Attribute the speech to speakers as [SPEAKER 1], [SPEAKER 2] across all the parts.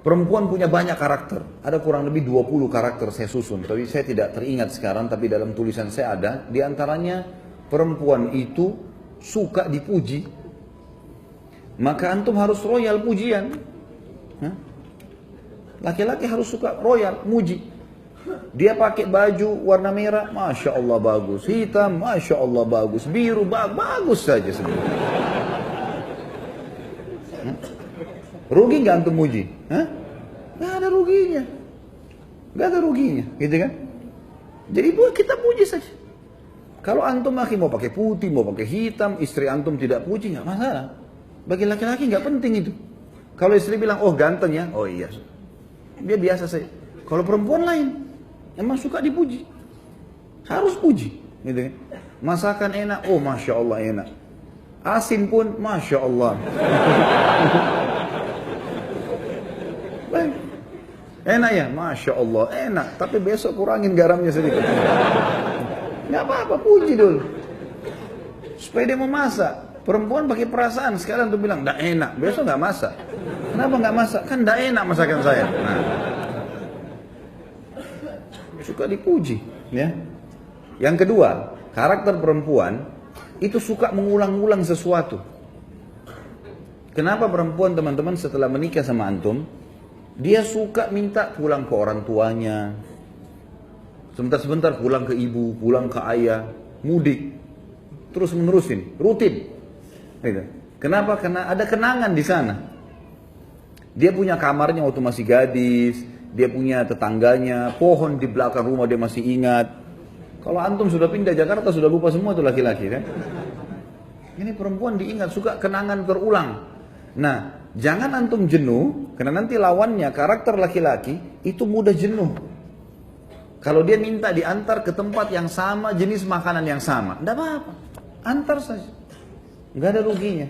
[SPEAKER 1] Perempuan punya banyak karakter. Ada kurang lebih 20 karakter saya susun. Tapi saya tidak teringat sekarang, tapi dalam tulisan saya ada. Di antaranya perempuan itu suka dipuji. Maka antum harus royal pujian. Laki-laki harus suka royal, muji. Dia pakai baju warna merah, Masya Allah bagus. Hitam, Masya Allah bagus. Biru, bagus saja sebenarnya. Rugi nggak antum muji? Nggak ada ruginya. Nggak ada ruginya, gitu kan? Jadi kita puji saja. Kalau antum mau pakai putih, mau pakai hitam, istri antum tidak puji, nggak masalah. Bagi laki-laki nggak penting itu. Kalau istri bilang, oh ganteng ya, oh iya. Dia biasa saja. Kalau perempuan lain, emang suka dipuji. Harus puji, gitu kan? Masakan enak, oh Masya Allah enak. Asin pun, Masya Allah. Baik. Enak ya? Masya Allah, enak. Tapi besok kurangin garamnya sedikit. Nggak apa-apa, puji dulu. Supaya dia mau masak. Perempuan pakai perasaan. Sekarang tuh bilang, nggak enak. Besok nggak masak. Kenapa nggak masak? Kan nggak enak masakan saya. Nah. Suka dipuji. Ya. Yang kedua, karakter perempuan itu suka mengulang-ulang sesuatu. Kenapa perempuan teman-teman setelah menikah sama antum, dia suka minta pulang ke orang tuanya, sebentar-sebentar pulang ke ibu, pulang ke ayah, mudik, terus menerusin, rutin. Gitu. Kenapa? Karena ada kenangan di sana. Dia punya kamarnya waktu masih gadis, dia punya tetangganya, pohon di belakang rumah dia masih ingat. Kalau antum sudah pindah Jakarta sudah lupa semua tuh laki-laki kan? Ini perempuan diingat, suka kenangan terulang. Nah, jangan antum jenuh, karena nanti lawannya karakter laki-laki itu mudah jenuh. Kalau dia minta diantar ke tempat yang sama, jenis makanan yang sama, tidak apa-apa, antar saja, nggak ada ruginya.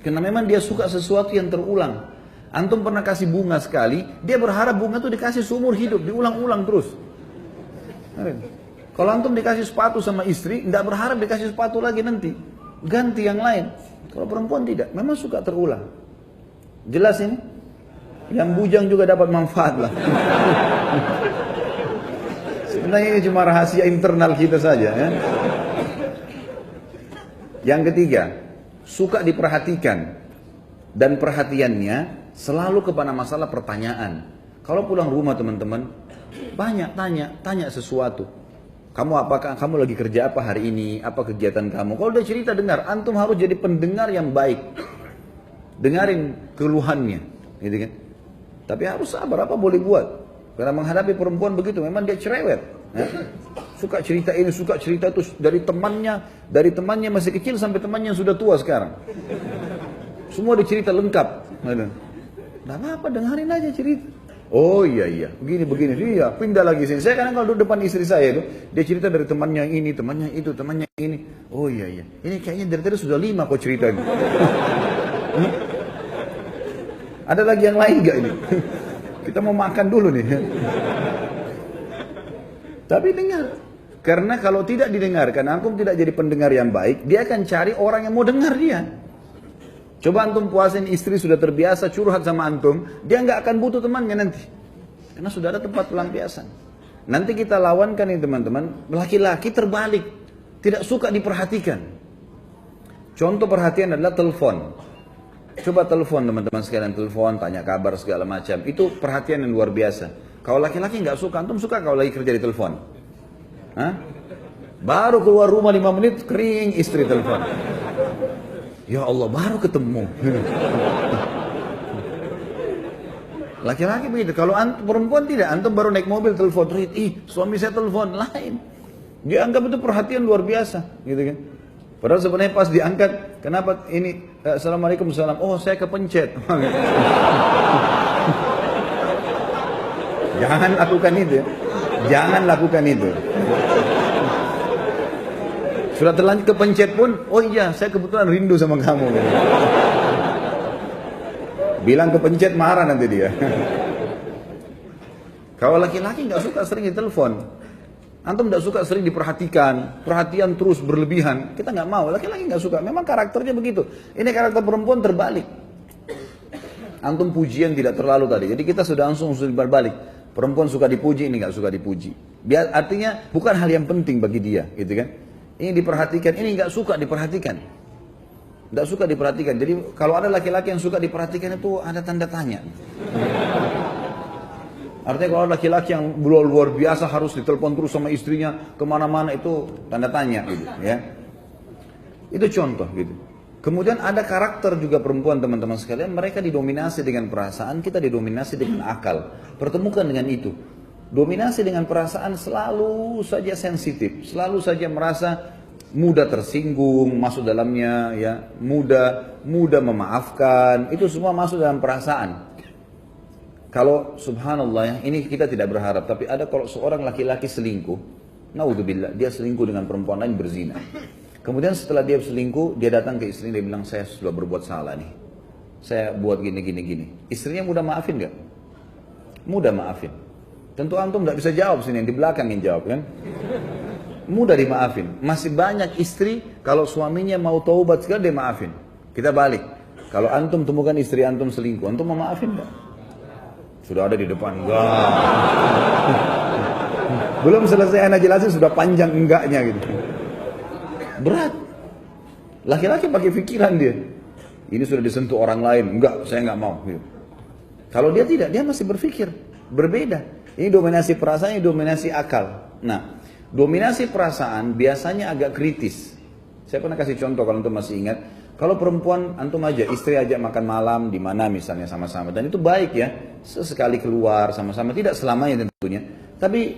[SPEAKER 1] Karena memang dia suka sesuatu yang terulang. Antum pernah kasih bunga sekali, dia berharap bunga itu dikasih seumur hidup, diulang-ulang terus. Kalau antum dikasih sepatu sama istri, tidak berharap dikasih sepatu lagi nanti, ganti yang lain. Kalau perempuan tidak, memang suka terulang. Jelas ini? Yang bujang juga dapat manfaat lah. Sebenarnya ini cuma rahasia internal kita saja ya. Yang ketiga, suka diperhatikan. Dan perhatiannya selalu kepada masalah pertanyaan. Kalau pulang rumah teman-teman, banyak tanya sesuatu. Apakah kamu lagi kerja apa hari ini? Apa kegiatan kamu? Kalau dia cerita dengar, antum harus jadi pendengar yang baik. Dengarin keluhannya, gitu kan? Tapi harus sabar, apa boleh buat? Karena menghadapi perempuan begitu, memang dia cerewet. Ya? Suka cerita ini, suka cerita itu dari temannya masih kecil sampai temannya yang sudah tua sekarang. Semua dicerita lengkap. Nah apa, dengarin aja cerita. Oh iya, begini, iya, pindah lagi sini. Saya kadang kalau duduk depan istri saya itu, dia cerita dari temannya ini, temannya itu, temannya ini. Oh iya, ini kayaknya dari tadi sudah 5 kok ceritanya. Ada lagi yang lain gak ini? Kita mau makan dulu nih. Tapi dengar. Karena kalau tidak didengarkan, antum tidak jadi pendengar yang baik, dia akan cari orang yang mau dengar dia. Coba antum puasin istri sudah terbiasa curhat sama antum, dia nggak akan butuh temannya nanti. Karena sudah ada tempat pelampiasan. Nanti kita lawankan ini teman-teman, laki-laki terbalik, tidak suka diperhatikan. Contoh perhatian adalah telepon. Coba telepon teman-teman sekalian, telepon, tanya kabar segala macam. Itu perhatian yang luar biasa. Kalau laki-laki nggak suka, antum suka kalau lagi kerja di telepon? Hah? Baru keluar rumah 5 menit, kering istri telepon. Ya Allah, baru ketemu. Laki-laki begitu. Kalau perempuan tidak, antum baru naik mobil telepon, suami saya telepon, lain. Dia anggap itu perhatian luar biasa, gitu kan? Padahal sebenarnya pas diangkat, kenapa ini? Assalamualaikum, salam. Oh, saya kepencet. Jangan lakukan itu. Jangan lakukan itu. Sudah terlanjur kepencet pun, oh iya, saya kebetulan rindu sama kamu. Bilang kepencet marah nanti dia. Kalau laki-laki nggak suka sering ditelepon, antum nggak suka sering diperhatikan, perhatian terus berlebihan, kita nggak mau. Laki-laki nggak suka, memang karakternya begitu. Ini karakter perempuan terbalik. Antum pujian tidak terlalu tadi. Jadi kita sudah langsung berbalik. Perempuan suka dipuji, ini nggak suka dipuji. Artinya bukan hal yang penting bagi dia, gitu kan? Ini diperhatikan, ini nggak suka diperhatikan. Nggak suka diperhatikan. Jadi kalau ada laki-laki yang suka diperhatikan itu ada tanda tanya. Artinya kalau laki-laki yang luar biasa harus ditelepon terus sama istrinya kemana-mana, itu tanda tanya gitu ya. Itu contoh gitu. Kemudian ada karakter juga perempuan teman-teman sekalian, mereka didominasi dengan perasaan, kita didominasi dengan akal. Pertemukan dengan itu. Dominasi dengan perasaan selalu saja sensitif, selalu saja merasa mudah tersinggung, masuk dalamnya ya, mudah memaafkan, itu semua masuk dalam perasaan. Kalau subhanallah ya, ini kita tidak berharap, tapi ada kalau seorang laki-laki selingkuh, naudzubillah, dia selingkuh dengan perempuan lain berzina. Kemudian setelah dia selingkuh, dia datang ke istrinya, dia bilang, saya sudah berbuat salah nih. Saya buat gini. Istrinya mudah maafin gak? Mudah maafin. Tentu antum gak bisa jawab sini, yang di belakang yang jawab kan? Mudah dimaafin. Masih banyak istri, kalau suaminya mau taubat sekali, dia maafin. Kita balik. Kalau antum temukan istri antum selingkuh, antum mau maafin gak? Sudah ada di depan, enggak. Belum selesai anak jelasin, sudah panjang enggaknya gitu. Berat. Laki-laki pakai pikiran dia. Ini sudah disentuh orang lain. Enggak, saya enggak mau. Kalau dia tidak, dia masih berpikir. Berbeda. Ini dominasi perasaan, ini dominasi akal. Nah, dominasi perasaan biasanya agak kritis. Saya pernah kasih contoh kalau antum masih ingat. Kalau perempuan, antum aja, istri ajak makan malam di mana misalnya sama-sama. Dan itu baik ya. Sesekali keluar sama-sama. Tidak selamanya tentunya. Tapi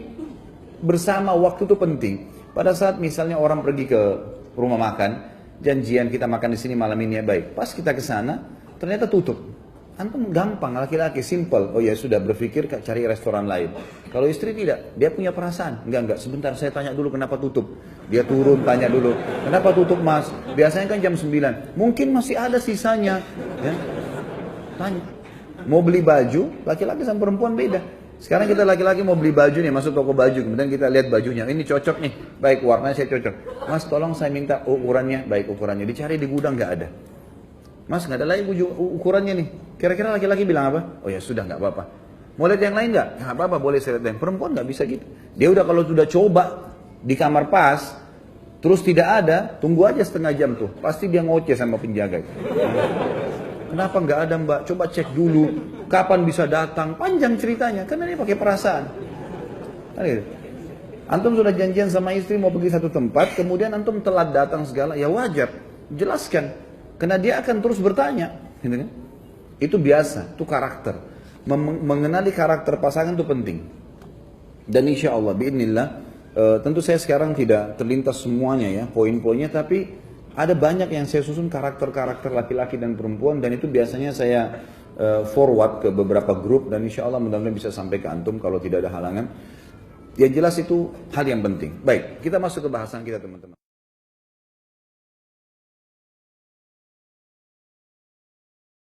[SPEAKER 1] bersama waktu itu penting. Pada saat misalnya orang pergi ke rumah makan, janjian kita makan di sini malam ini ya baik. Pas kita ke sana, ternyata tutup. Antum gampang, laki-laki simple. Oh ya sudah berpikir cari restoran lain. Kalau istri tidak, dia punya perasaan. Enggak, sebentar saya tanya dulu kenapa tutup. Dia turun tanya dulu, kenapa tutup mas? Biasanya kan jam 9. Mungkin masih ada sisanya. Ya. Tanya. Mau beli baju, laki-laki sama perempuan beda. Sekarang kita laki-laki mau beli baju nih, masuk toko baju, kemudian kita lihat bajunya, ini cocok nih, baik warnanya saya cocok. Mas tolong saya minta ukurannya, baik ukurannya, dicari di gudang nggak ada. Mas nggak ada lagi ukurannya nih, kira-kira laki-laki bilang apa? Oh ya sudah nggak apa-apa. Mau lihat yang lain nggak? Nggak apa-apa, boleh saya lihat yang perempuan nggak bisa gitu. Dia udah kalau sudah coba di kamar pas, terus tidak ada, tunggu aja setengah jam tuh, pasti dia ngoceh sama penjaga. Kenapa nggak ada mbak? Coba cek dulu. Kapan bisa datang? Panjang ceritanya. Karena dia pakai perasaan. Antum sudah janjian sama istri mau pergi satu tempat, kemudian antum telat datang segala, ya wajar. Jelaskan. Karena dia akan terus bertanya. Gitu kan? Itu biasa. Itu karakter. Mengenali karakter pasangan itu penting. Dan insya Allah, biidnillah, tentu saya sekarang tidak terlintas semuanya ya, poin-poinnya, tapi ada banyak yang saya susun karakter-karakter laki-laki dan perempuan, dan itu biasanya saya forward ke beberapa grup, dan insya Allah mudah-mudahan bisa sampai ke antum kalau tidak ada halangan. Yang jelas itu hal yang penting. Baik, kita masuk ke bahasan kita teman-teman.